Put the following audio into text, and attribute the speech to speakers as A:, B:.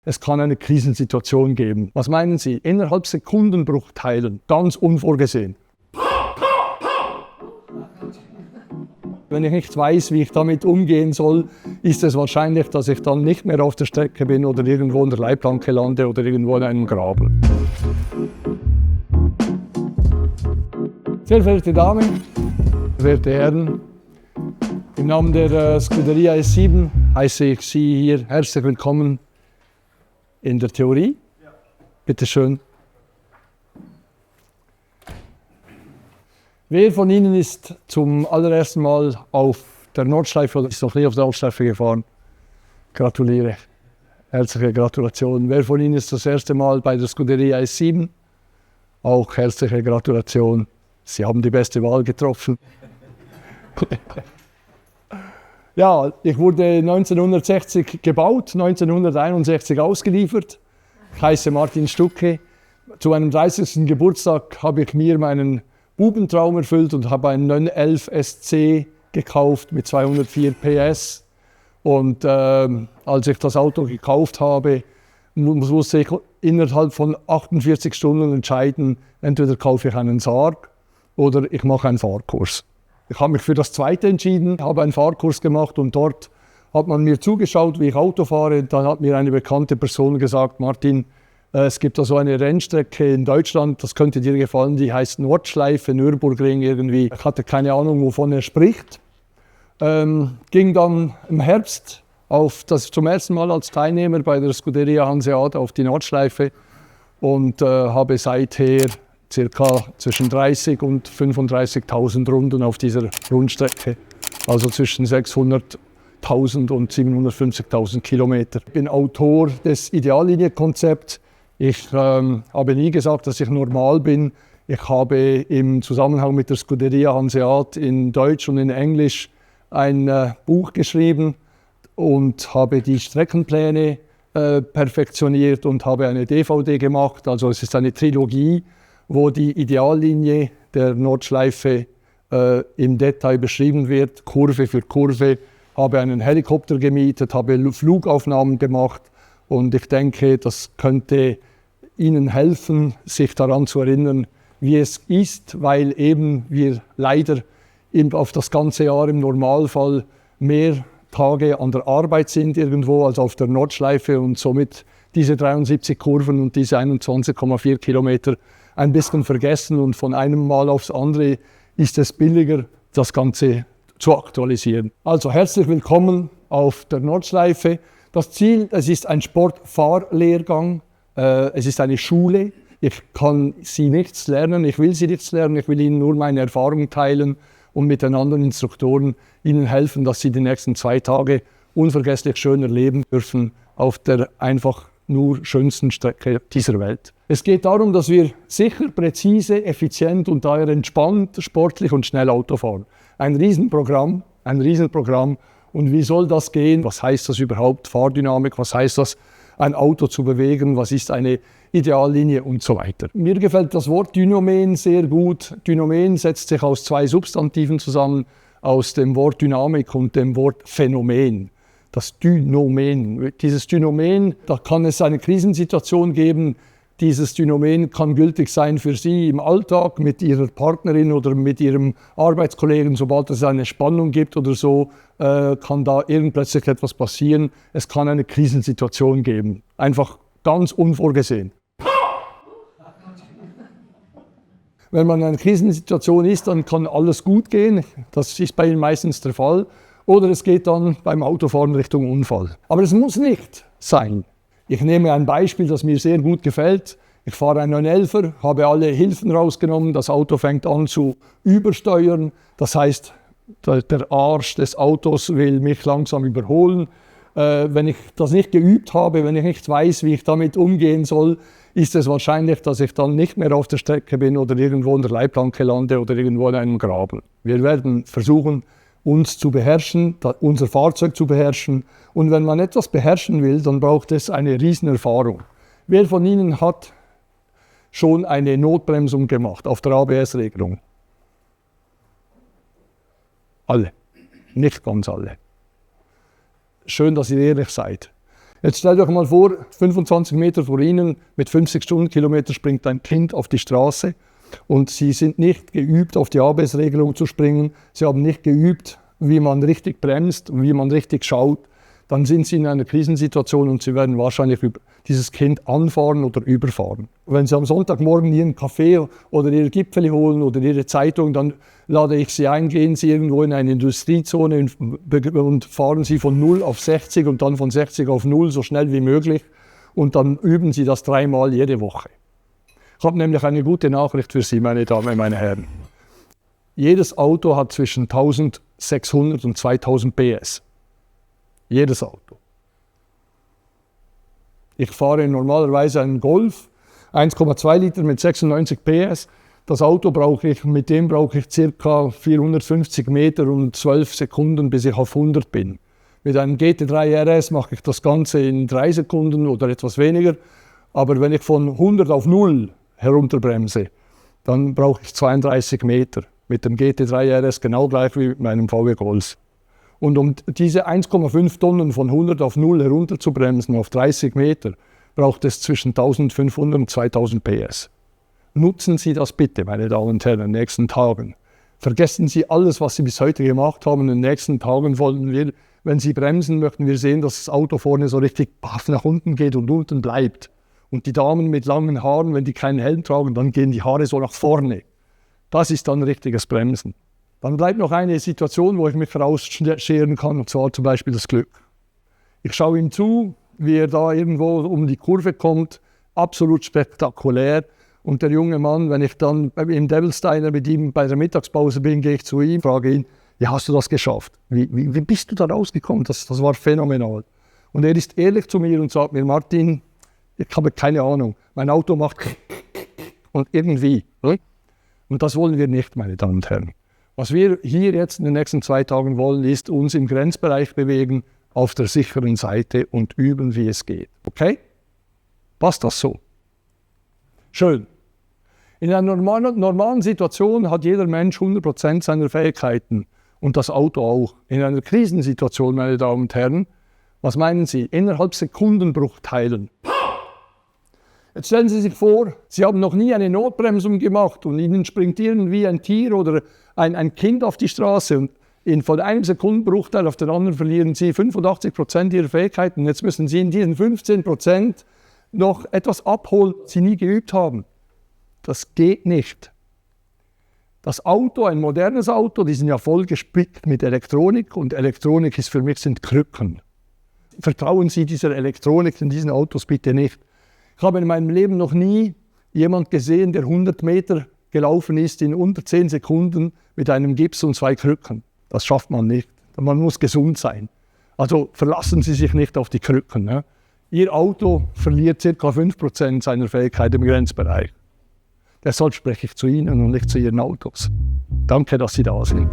A: Es kann eine Krisensituation geben. Was meinen Sie? Innerhalb Sekundenbruchteilen, ganz unvorgesehen. Wenn ich nicht weiß, wie ich damit umgehen soll, ist es wahrscheinlich, dass ich dann nicht mehr auf der Strecke bin oder irgendwo in der Leitplanke lande oder irgendwo in einem Graben. Sehr verehrte Damen, verehrte Herren, im Namen der Scuderia S7 heiße ich Sie hier herzlich willkommen in der Theorie. Bitte schön. Wer von Ihnen ist zum allerersten Mal auf der Nordschleife oder ist noch nie auf der Nordschleife gefahren? Gratuliere. Herzliche Gratulation. Wer von Ihnen ist das erste Mal bei der Scuderia S7? Auch herzliche Gratulation. Sie haben die beste Wahl getroffen. Ja, ich wurde 1960 gebaut, 1961 ausgeliefert. Ich heiße Martin Stucke. Zu meinem 30. Geburtstag habe ich mir meinen Bubentraum erfüllt und habe einen 911 SC gekauft mit 204 PS. Und als ich das Auto gekauft habe, musste ich innerhalb von 48 Stunden entscheiden, entweder kaufe ich einen Sarg oder ich mache einen Fahrkurs. Ich habe mich für das Zweite entschieden, habe einen Fahrkurs gemacht und dort hat man mir zugeschaut, wie ich Auto fahre. Dann hat mir eine bekannte Person gesagt, Martin, es gibt da so eine Rennstrecke in Deutschland, das könnte dir gefallen, die heißt Nordschleife, Nürburgring irgendwie. Ich hatte keine Ahnung, wovon er spricht. Ging dann im Herbst zum ersten Mal als Teilnehmer bei der Scuderia Hanseat auf die Nordschleife und habe seither circa zwischen 30 und 35.000 Runden auf dieser Rundstrecke, also zwischen 600.000 und 750.000 Kilometer. Ich bin Autor des Ideallinie-Konzepts. Ich habe nie gesagt, dass ich normal bin. Ich habe im Zusammenhang mit der Scuderia Hanseat in Deutsch und in Englisch ein Buch geschrieben und habe die Streckenpläne perfektioniert und habe eine DVD gemacht. Also es ist eine Trilogie, wo die Ideallinie der Nordschleife im Detail beschrieben wird, Kurve für Kurve. Habe einen Helikopter gemietet, habe Flugaufnahmen gemacht und ich denke, das könnte Ihnen helfen, sich daran zu erinnern, wie es ist, weil eben wir leider auf das ganze Jahr im Normalfall mehr Tage an der Arbeit sind irgendwo als auf der Nordschleife und somit diese 73 Kurven und diese 21,4 Kilometer ein bisschen vergessen und von einem Mal aufs andere ist es billiger, das Ganze zu aktualisieren. Also herzlich willkommen auf der Nordschleife. Das Ziel, es ist ein Sportfahrlehrgang, es ist eine Schule. Ich kann Sie nichts lernen, ich will Sie nichts lernen, ich will Ihnen nur meine Erfahrung teilen und mit den anderen Instruktoren Ihnen helfen, dass Sie die nächsten 2 Tage unvergesslich schön erleben dürfen auf der einfach nur schönsten Strecke dieser Welt. Es geht darum, dass wir sicher, präzise, effizient und daher entspannt, sportlich und schnell Auto fahren. Ein Riesenprogramm. Und wie soll das gehen? Was heißt das überhaupt? Fahrdynamik, was heißt das, ein Auto zu bewegen? Was ist eine Ideallinie und so weiter? Mir gefällt das Wort Dynomen sehr gut. Dynomen setzt sich aus 2 Substantiven zusammen, aus dem Wort Dynamik und dem Wort Phänomen. Das Dynomen. Dieses Dynomen, da kann es eine Krisensituation geben. Dieses Dynomen kann gültig sein für Sie im Alltag mit Ihrer Partnerin oder mit Ihrem Arbeitskollegen. Sobald es eine Spannung gibt oder so, kann da plötzlich etwas passieren. Es kann eine Krisensituation geben. Einfach ganz unvorgesehen. Wenn man in einer Krisensituation ist, dann kann alles gut gehen. Das ist bei Ihnen meistens der Fall. Oder es geht dann beim Autofahren Richtung Unfall. Aber es muss nicht sein. Ich nehme ein Beispiel, das mir sehr gut gefällt. Ich fahre einen 911er, habe alle Hilfen rausgenommen, das Auto fängt an zu übersteuern. Das heißt, der Arsch des Autos will mich langsam überholen. Wenn ich das nicht geübt habe, wenn ich nicht weiß, wie ich damit umgehen soll, ist es wahrscheinlich, dass ich dann nicht mehr auf der Strecke bin oder irgendwo in der Leitplanke lande oder irgendwo in einem Graben. Wir werden versuchen, uns zu beherrschen, unser Fahrzeug zu beherrschen. Und wenn man etwas beherrschen will, dann braucht es eine Riesenerfahrung. Wer von Ihnen hat schon eine Notbremsung gemacht auf der ABS-Regelung? Alle. Nicht ganz alle. Schön, dass ihr ehrlich seid. Jetzt stellt euch mal vor, 25 Meter vor Ihnen mit 50 Stundenkilometern springt ein Kind auf die Straße und Sie sind nicht geübt, auf die ABS-Regelung zu springen. Sie haben nicht geübt, wie man richtig bremst und wie man richtig schaut. Dann sind Sie in einer Krisensituation und Sie werden wahrscheinlich dieses Kind anfahren oder überfahren. Wenn Sie am Sonntagmorgen Ihren Kaffee oder Ihre Gipfeli holen oder Ihre Zeitung, dann lade ich Sie ein, gehen Sie irgendwo in eine Industriezone und fahren Sie von 0 auf 60 und dann von 60 auf 0 so schnell wie möglich und dann üben Sie das 3-mal jede Woche. Ich habe nämlich eine gute Nachricht für Sie, meine Damen, meine Herren. Jedes Auto hat zwischen 1600 und 2000 PS. Jedes Auto. Ich fahre normalerweise einen Golf, 1,2 Liter mit 96 PS. Das Auto mit dem brauche ich ca. 450 Meter und 12 Sekunden, bis ich auf 100 bin. Mit einem GT3 RS mache ich das Ganze in 3 Sekunden oder etwas weniger. Aber wenn ich von 100 auf 0 herunterbremse, dann brauche ich 32 Meter. Mit dem GT3 RS genau gleich wie mit meinem VW Golf. Und um diese 1,5 Tonnen von 100 auf 0 herunterzubremsen auf 30 Meter, braucht es zwischen 1500 und 2000 PS. Nutzen Sie das bitte, meine Damen und Herren, in den nächsten Tagen. Vergessen Sie alles, was Sie bis heute gemacht haben. In den nächsten Tagen wollen wir, wenn Sie bremsen, möchten wir sehen, dass das Auto vorne so richtig baff nach unten geht und unten bleibt. Und die Damen mit langen Haaren, wenn die keinen Helm tragen, dann gehen die Haare so nach vorne. Das ist dann richtiges Bremsen. Dann bleibt noch eine Situation, wo ich mich rausscheren kann, und zwar zum Beispiel das Glück. Ich schaue ihm zu, wie er da irgendwo um die Kurve kommt, absolut spektakulär. Und der junge Mann, wenn ich dann im Devilsteiner mit ihm bei der Mittagspause bin, gehe ich zu ihm, frage ihn, ja, hast du das geschafft? Wie bist du da rausgekommen? Das war phänomenal. Und er ist ehrlich zu mir und sagt mir, Martin, ich habe keine Ahnung, mein Auto macht und irgendwie. Und das wollen wir nicht, meine Damen und Herren. Was wir hier jetzt in den nächsten 2 Tagen wollen, ist uns im Grenzbereich bewegen, auf der sicheren Seite und üben, wie es geht. Okay? Passt das so? Schön. In einer normalen Situation hat jeder Mensch 100% seiner Fähigkeiten und das Auto auch. In einer Krisensituation, meine Damen und Herren, was meinen Sie? Innerhalb Sekundenbruchteilen. Jetzt stellen Sie sich vor, Sie haben noch nie eine Notbremsung gemacht und Ihnen springt irgendwie ein Tier oder ein Kind auf die Straße und von einem Sekundenbruchteil auf den anderen verlieren Sie 85% Ihrer Fähigkeiten. Jetzt müssen Sie in diesen 15% noch etwas abholen, was Sie nie geübt haben. Das geht nicht. Das Auto, ein modernes Auto, die sind ja voll gespickt mit Elektronik und Elektronik ist für mich sind Krücken. Vertrauen Sie dieser Elektronik in diesen Autos bitte nicht. Ich habe in meinem Leben noch nie jemanden gesehen, der 100 Meter gelaufen ist in unter 10 Sekunden mit einem Gips und 2 Krücken. Das schafft man nicht. Man muss gesund sein. Also verlassen Sie sich nicht auf die Krücken. Ne? Ihr Auto verliert ca. 5% seiner Fähigkeit im Grenzbereich. Deshalb spreche ich zu Ihnen und nicht zu Ihren Autos. Danke, dass Sie da sind.